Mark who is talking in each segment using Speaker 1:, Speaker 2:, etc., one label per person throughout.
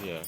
Speaker 1: Iya.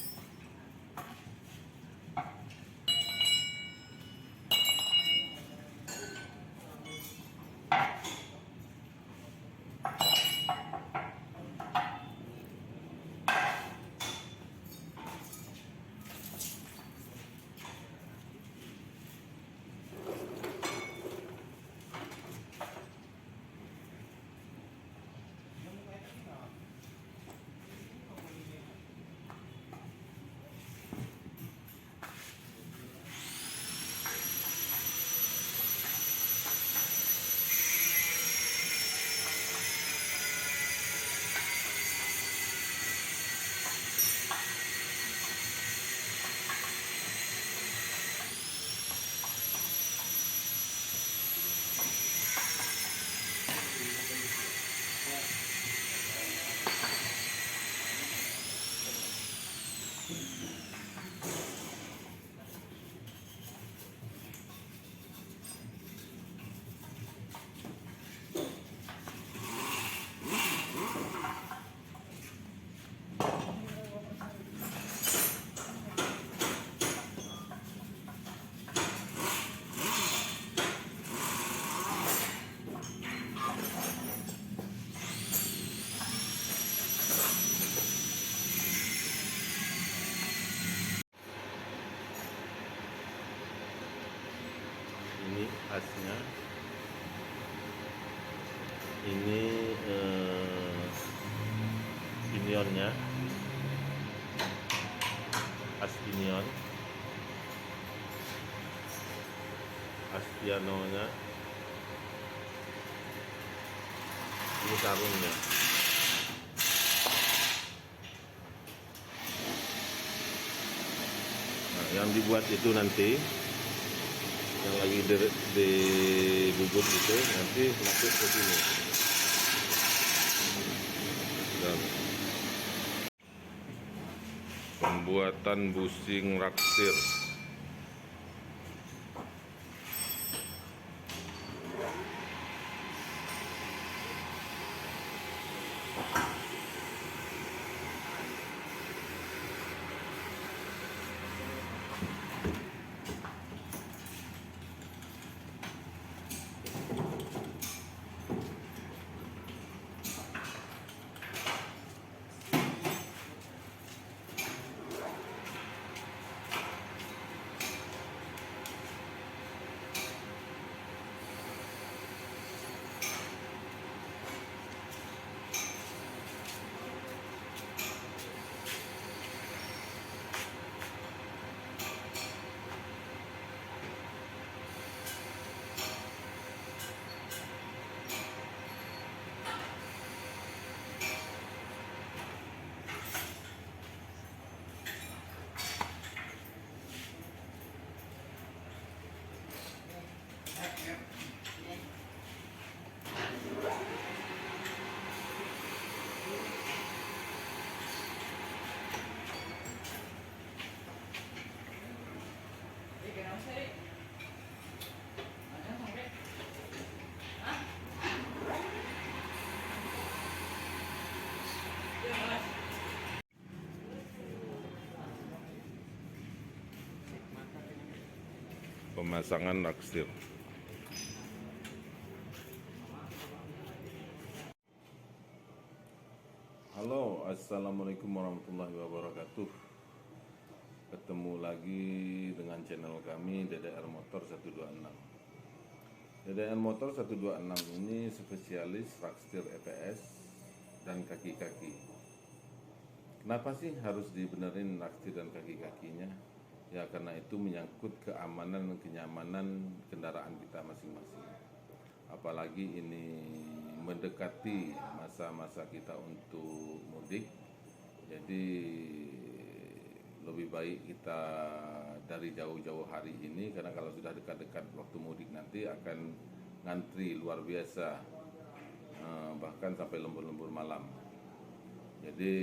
Speaker 1: Ini asnya, ini pinionnya, as pinion, as pianonya, ini sarungnya. Nah, yang dibuat itu nanti, yang lagi dibubut itu nanti masuk ke sini. Dan pembuatan busing raksir. Pemasangan raksir. Halo, assalamualaikum warahmatullahi wabarakatuh. Ketemu lagi dengan channel kami DDR Motor 126. DDR Motor 126 ini spesialis raksir EPS dan kaki-kaki. Kenapa sih harus dibenerin raksir dan kaki-kakinya? Ya karena itu menyangkut keamanan dan kenyamanan kendaraan kita masing-masing. Apalagi ini mendekati masa-masa kita untuk mudik. Jadi lebih baik kita dari jauh-jauh hari ini, karena kalau sudah dekat-dekat waktu mudik nanti akan ngantri luar biasa, bahkan sampai lembur-lembur malam. Jadi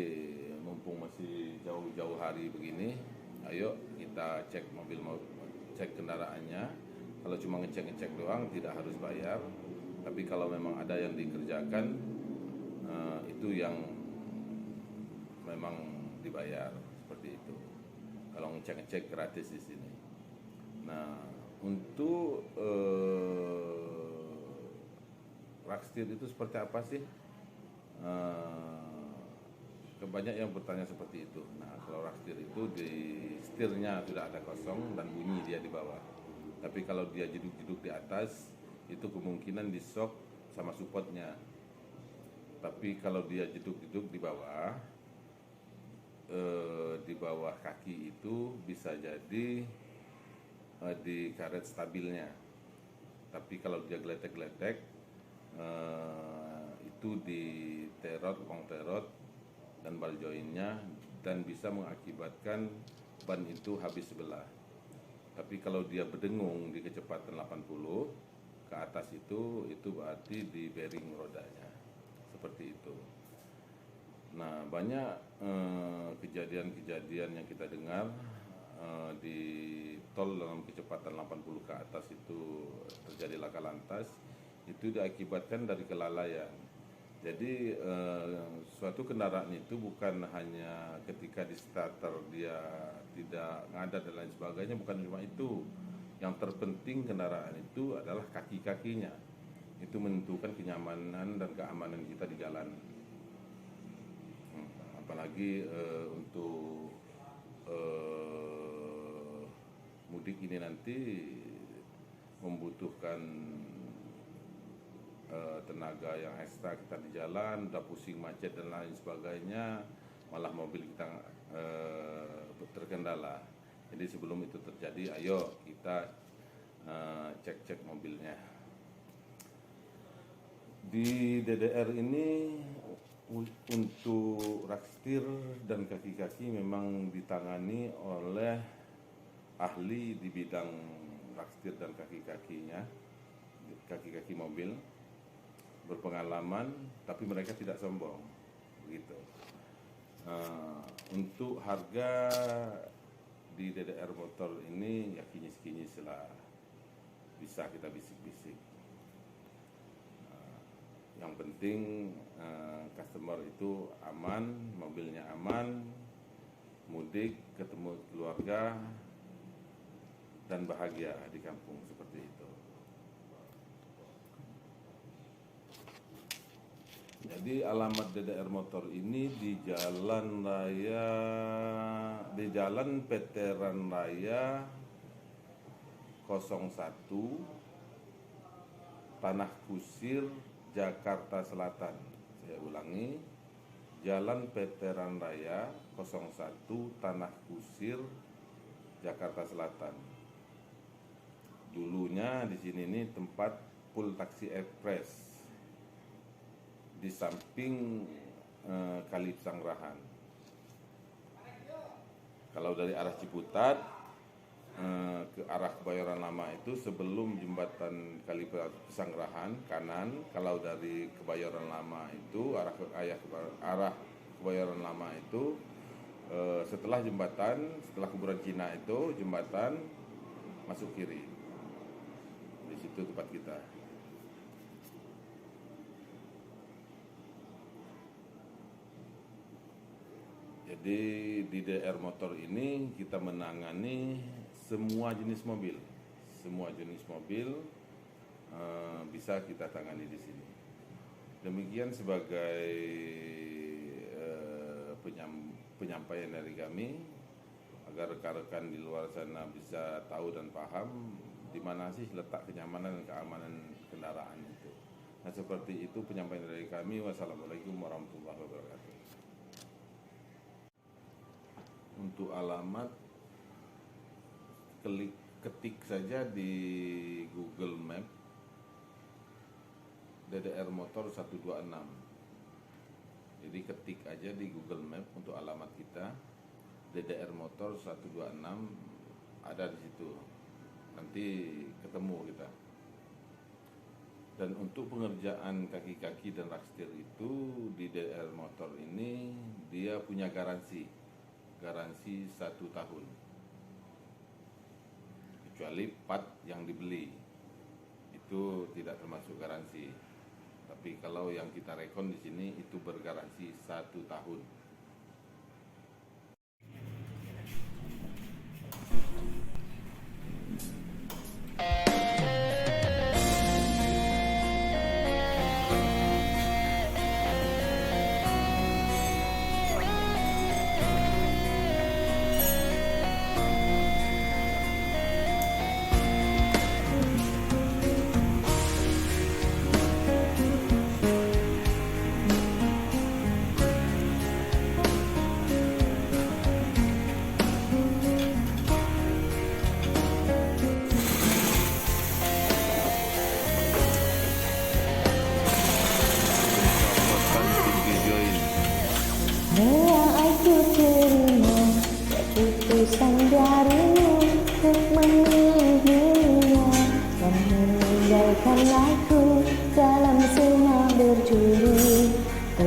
Speaker 1: mumpung masih jauh-jauh hari begini, ayo kita cek cek kendaraannya. Kalau cuma ngecek-ngecek doang tidak harus bayar, tapi kalau memang ada yang dikerjakan itu yang memang dibayar, seperti itu. Kalau ngecek gratis di sini. Nah, untuk Rakstir itu seperti apa sih? Banyak yang bertanya seperti itu. Nah, kalau Rakstir itu di setirnya sudah ada kosong dan bunyi dia di bawah. Tapi kalau dia jeduk-jeduk di atas, itu kemungkinan di shock sama supportnya. Tapi kalau dia jeduk-jeduk di bawah kaki itu bisa jadi di karet stabilnya. Tapi kalau dia geletek-geletek itu di terot, long terot dan ball joinnya, dan bisa mengakibatkan ban itu habis sebelah. Tapi kalau dia berdengung di kecepatan 80 ke atas itu berarti di bearing rodanya, seperti itu. Nah, banyak kejadian-kejadian yang kita dengar di tol dalam kecepatan 80 ke atas itu terjadi laka lantas, itu diakibatkan dari kelalaian. Jadi suatu kendaraan itu bukan hanya ketika di starter dia tidak ngadat dan lain sebagainya, bukan cuma itu. Yang terpenting kendaraan itu adalah kaki-kakinya. Itu menentukan kenyamanan dan keamanan kita di jalan. Apalagi untuk mudik ini nanti membutuhkan tenaga yang ekstra kita di jalan, udah pusing macet dan lain sebagainya, malah mobil kita terkendala. Jadi sebelum itu terjadi, ayo kita cek-cek mobilnya. Di DDR ini untuk Rakstir dan kaki-kaki memang ditangani oleh ahli di bidang Rakstir dan kaki-kakinya, kaki-kaki mobil, berpengalaman, tapi mereka tidak sombong, begitu. Untuk harga di DDR motor ini ya kinyis-kinyis lah, bisa kita bisik-bisik. Yang penting customer itu aman, mobilnya aman, mudik, ketemu keluarga, dan bahagia di kampung, seperti itu. Jadi alamat DDR motor ini di Jalan Veteran Raya 01 Tanah Kusir, Jakarta Selatan. Saya ulangi, Jalan Veteran Raya 01 Tanah Kusir, Jakarta Selatan. Dulunya di sini nih tempat Full Taksi Express, di samping Kali Pesanggerahan. Kalau dari arah Ciputat ke arah Kebayoran Lama itu sebelum jembatan Kali Pesanggerahan kanan. Kalau dari Kebayoran Lama itu arah Kebayoran Lama itu setelah kuburan Cina itu jembatan, masuk kiri. Di situ tempat kita. Jadi di DR motor ini kita menangani semua jenis mobil, bisa kita tangani di sini. Demikian sebagai penyampaian dari kami, agar rekan-rekan di luar sana bisa tahu dan paham di mana sih letak kenyamanan dan keamanan kendaraan itu. Nah, seperti itu penyampaian dari kami. Wassalamualaikum warahmatullahi wabarakatuh. Untuk alamat, ketik saja di Google Map DDR Motor 126. Jadi ketik aja di Google Map untuk alamat kita, DDR Motor 126, ada di situ. Nanti ketemu kita. Dan untuk pengerjaan kaki-kaki dan Rakstir itu di DDR Motor ini dia punya garansi 1 tahun, kecuali part yang dibeli itu tidak termasuk garansi. Tapi kalau yang kita rekon di sini itu bergaransi 1 tahun.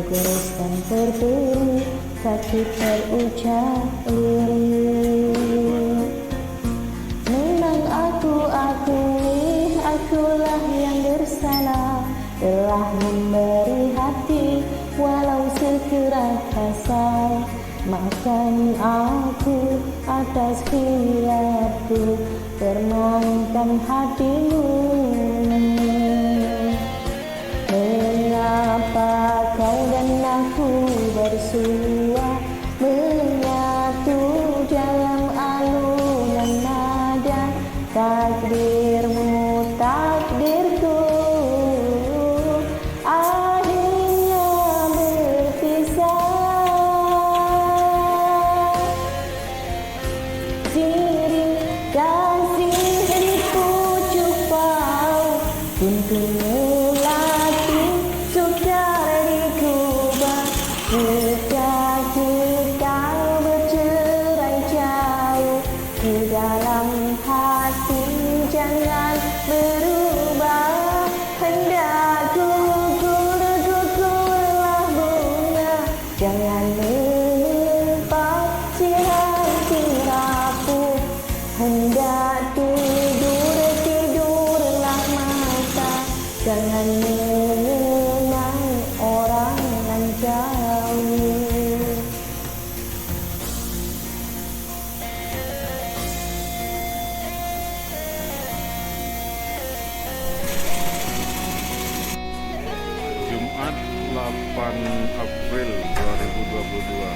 Speaker 2: tergores dan berdiri, kaki terucap lirik. Memang aku akui, akulah yang bersalah, telah memberi hati walau sekerat rasa. Maafkan aku atas khilafku, permainkan hatimu. Mengapa kau dan aku bersua, menyatu dalam alunan nada, takdirmu takdirku, akhirnya berpisah. Diri kasih di pucuk pau, untuk melatih sukar dikubah. Jika kita bercerai jauh, di dalam hati jangan berubah. Hendak gugurlah bunga, jangan menimpa si hati rapuh. Hendak tidurlah mata, jangan mengenang orang yang jauh.
Speaker 1: Jumat 8 April 2022.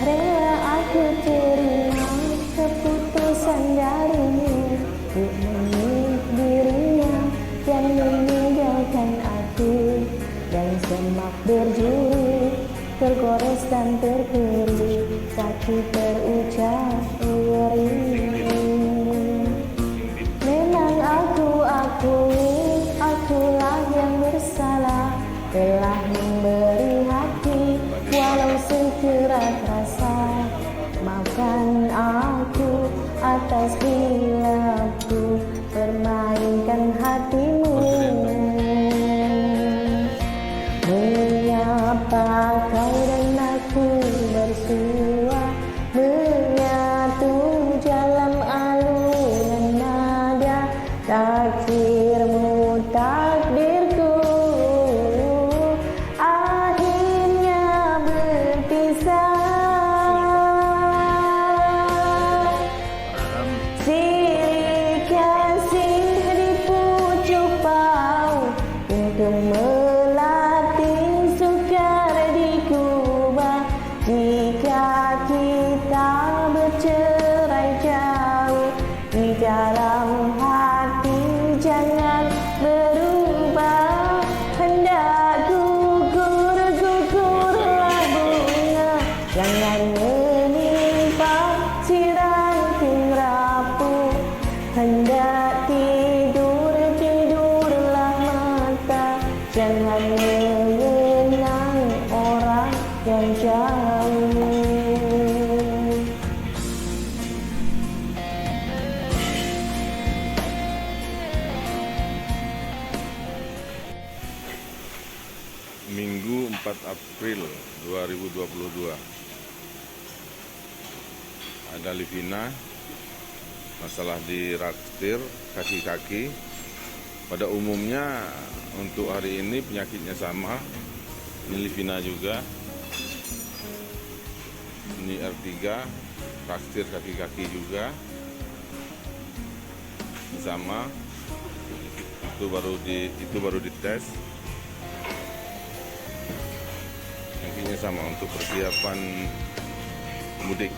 Speaker 2: Rela aku terima keputusan darimu, untuk memilih dirinya dan meninggalkan aku. Dan semak berduri, tergores dan terperi, kaki terucap lirik. Memang aku akui, akulah yang bersalah, telah memberi hati walau sekerat rasa. Maafkan aku atas khilafku, permainkan hatimu. Mengapa kau dan aku bersua, menyatu dalam alunan nada, takdirmu takdirku, akhirnya berpisah. Silih kasih di pucuk pau, untuk melatih sukar dikubah. Jika kita bercerai jauh, di dalam hati jangan berubah. Hendak gugurlah bunga, jangan menimpa si ranting rapuh. Hendak tidurlah mata, jangan mengenang orang yang jauh.
Speaker 1: Minggu 4 April 2022. Ada Livina, masalah di raktir kaki-kaki. Pada umumnya untuk hari ini penyakitnya sama. Ini Livina juga. Ini R3, raktir kaki-kaki juga. Sama. Itu baru dites. Penyakitnya sama untuk persiapan mudik.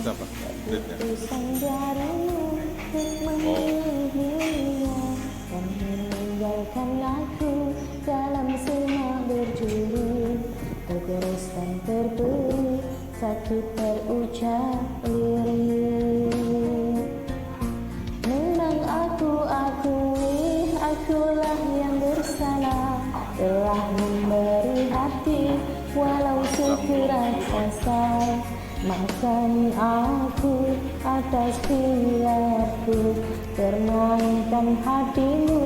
Speaker 1: Siapa?
Speaker 2: Keputusan darimu, untuk memilihnya dan meninggalkan aku dalam semak berjuri. telah memberi hati walau sekerat rasa. Maafkan aku atas hilafku, permainkan hatimu.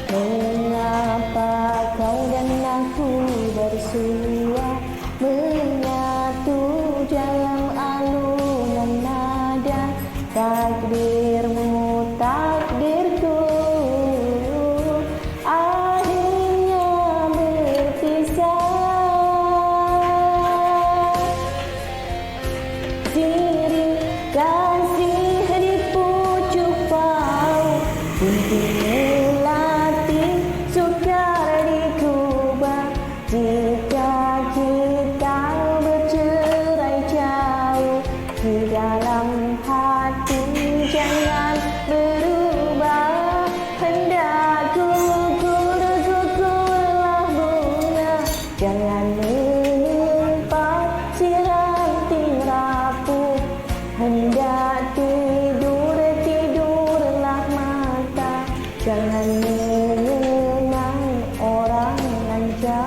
Speaker 2: Mengapa kau dan aku bersua, menyatu dalam alunan nada, takdirmu takdirku, akhirnya berpisah. Sirih kasih di pucuk pau, pintu melati sukar dikubah. Jika kita bercerai jauh, di dalam hati jangan berubah. Hendak gugurlah bunga, jangan menyimpan si ranting rapuh. Hendak tidurlah mata, jangan mengenang orang yang jauh.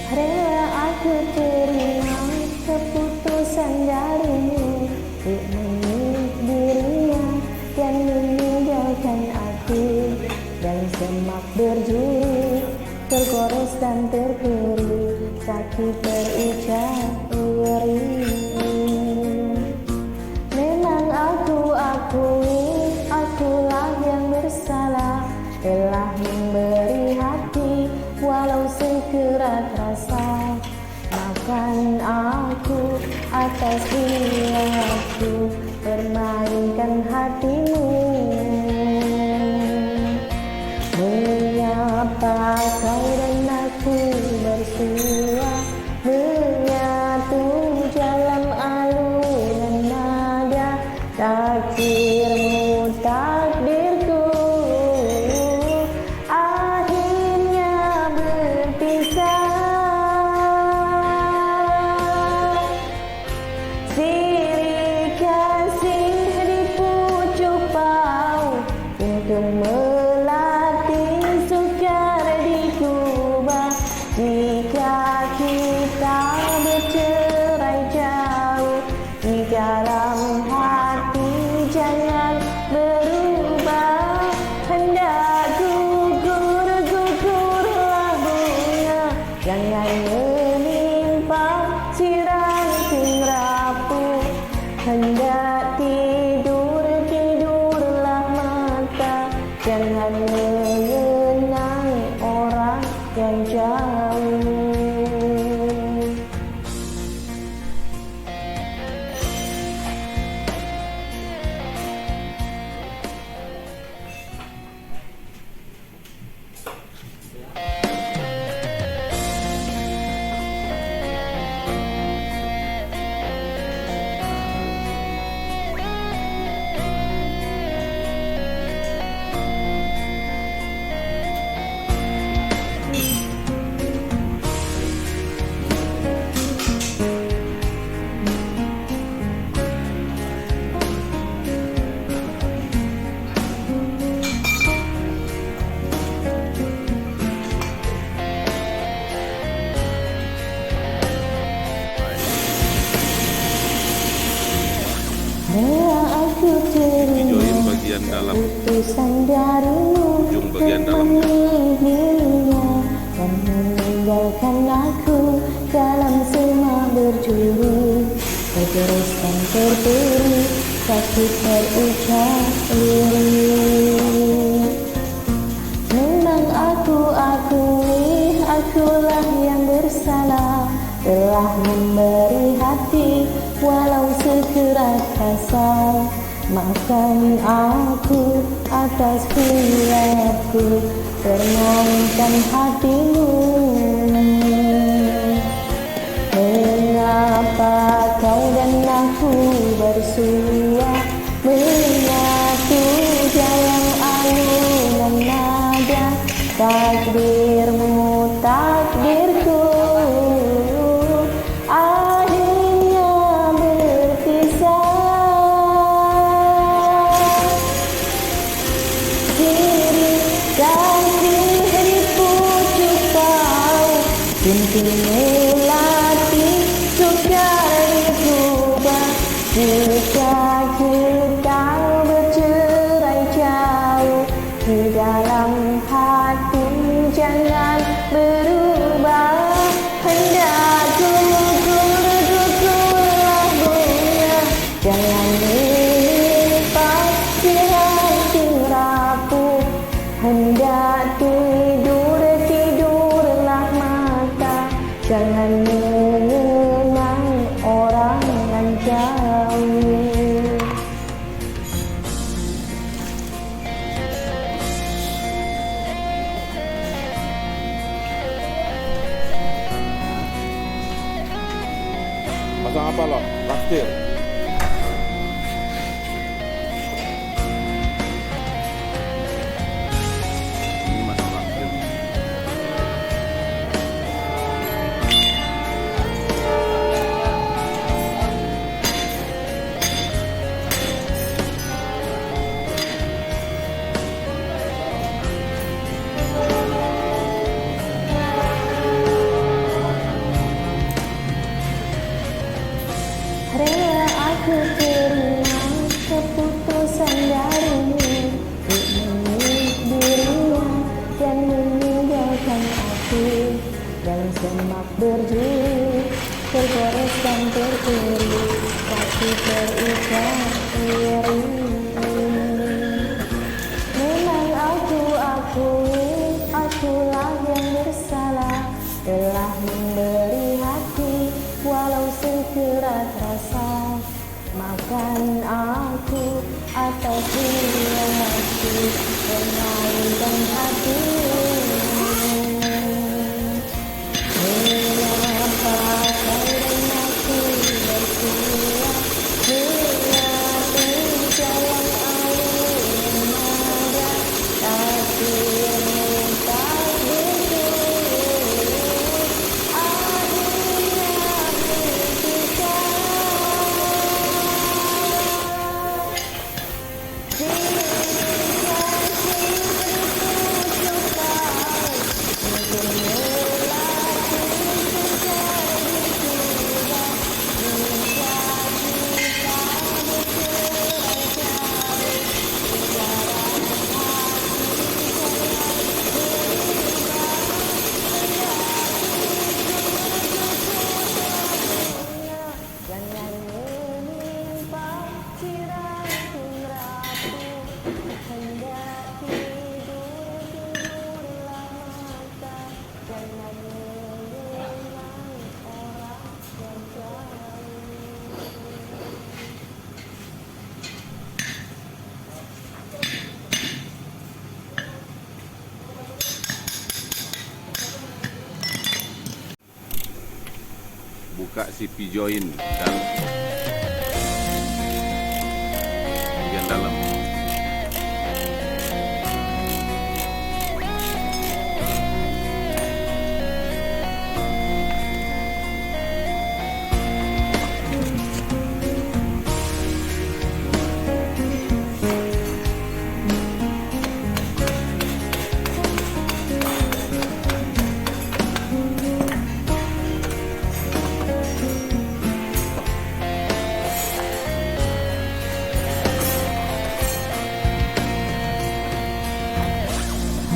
Speaker 2: Rela aku terima keputusan darimu untuk memilih dirinya dan meninggalkan aku, dan semak berjuri tergores dan terkeri, sakit terucap iri. Memang aku akui, akulah yang bersalah, telah memberi hati walau sekerat rasa. Maafkan aku atas hilafku, permainkan hatimu. Mengapa kau dan aku bersua, menyatu dalam alunan nada, takdirmu takdirku, akhirnya berpisah. Sirih kasih di pucuk pau, pintu melati sukar dikubah. Jika kita bercerai jauh, di dalam hati jangan berubah. Hendak gugurlah bunga, jangan menimpa si ranting rapuh. Hendak tidurlah mata, jangan mengenang orang yang jauh. Rela aku
Speaker 1: Videoin
Speaker 2: terima
Speaker 1: bagian dalam,
Speaker 2: keputusan darimu
Speaker 1: ujung bagian
Speaker 2: untuk
Speaker 1: dalamnya.
Speaker 2: memilih dirinya dan meninggalkan aku dalam semak berjuri, tergores dan terperi, sakit terucap iri. Memang aku akulah yang bersalah, telah memberi hati walau sekerat rasa. Maafkan aku atas hilafku, permainkan hatimu. Mengapa kau dan aku bersua menyatu dalam alunan nada? Takdirmu takdirku, akhirnya berpisah. Diri dan diri pucuk kau, pintu melati sukar dicoba. Jika kita bercerai jauh, di dalam hati jangan berubah. Hendak duduklah bunga, jangan menimpa si hati rapuh. Hendak tidurlah mata, jangan mengenang orang yang jauh.
Speaker 1: Pasang apa lo? Traktir. Ini masang traktir.
Speaker 2: Rela aku terima keputusan darimu untuk memilih dirinya dan meninggalkan aku dalam semak berduri, tergores dan terturi, tapi terucap iri. Memang akulah yang bersalah, telah memberi hati walau sekerat rasa. Maafkan aku atas hilafku, permainkan hatimu. Mengapa kau dan aku bersua menyatu dalam alunan nada? Takdirmu takdirku, akhirnya berpisah. Jangan menimpa si ranting rapuh. Hendak tidurlah mata, jangan mengenang orang yang jauh.
Speaker 1: Buka CP join dan bagian dalam.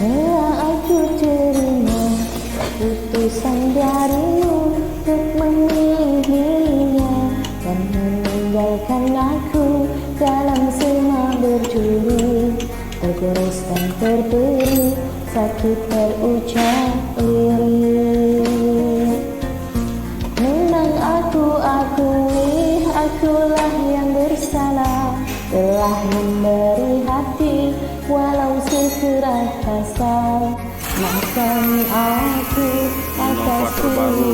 Speaker 2: Rela aku terima keputusan darimu untuk memilihnya dan meninggalkan aku dalam semak berduri, tergores dan terturi, sakit terucap lirik.
Speaker 1: baru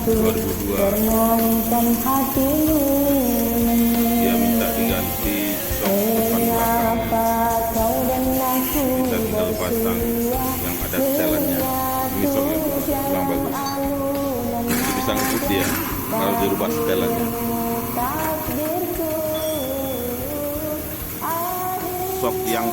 Speaker 1: 2002.
Speaker 2: Permainkan hatimu.
Speaker 1: Dia minta diganti sok depan belakang. Kita tinggal pasang yang ada setelannya. Ini sok yang kurang bagus. Itu bisa ngikut dia kalau dirubah setelannya. Sok yang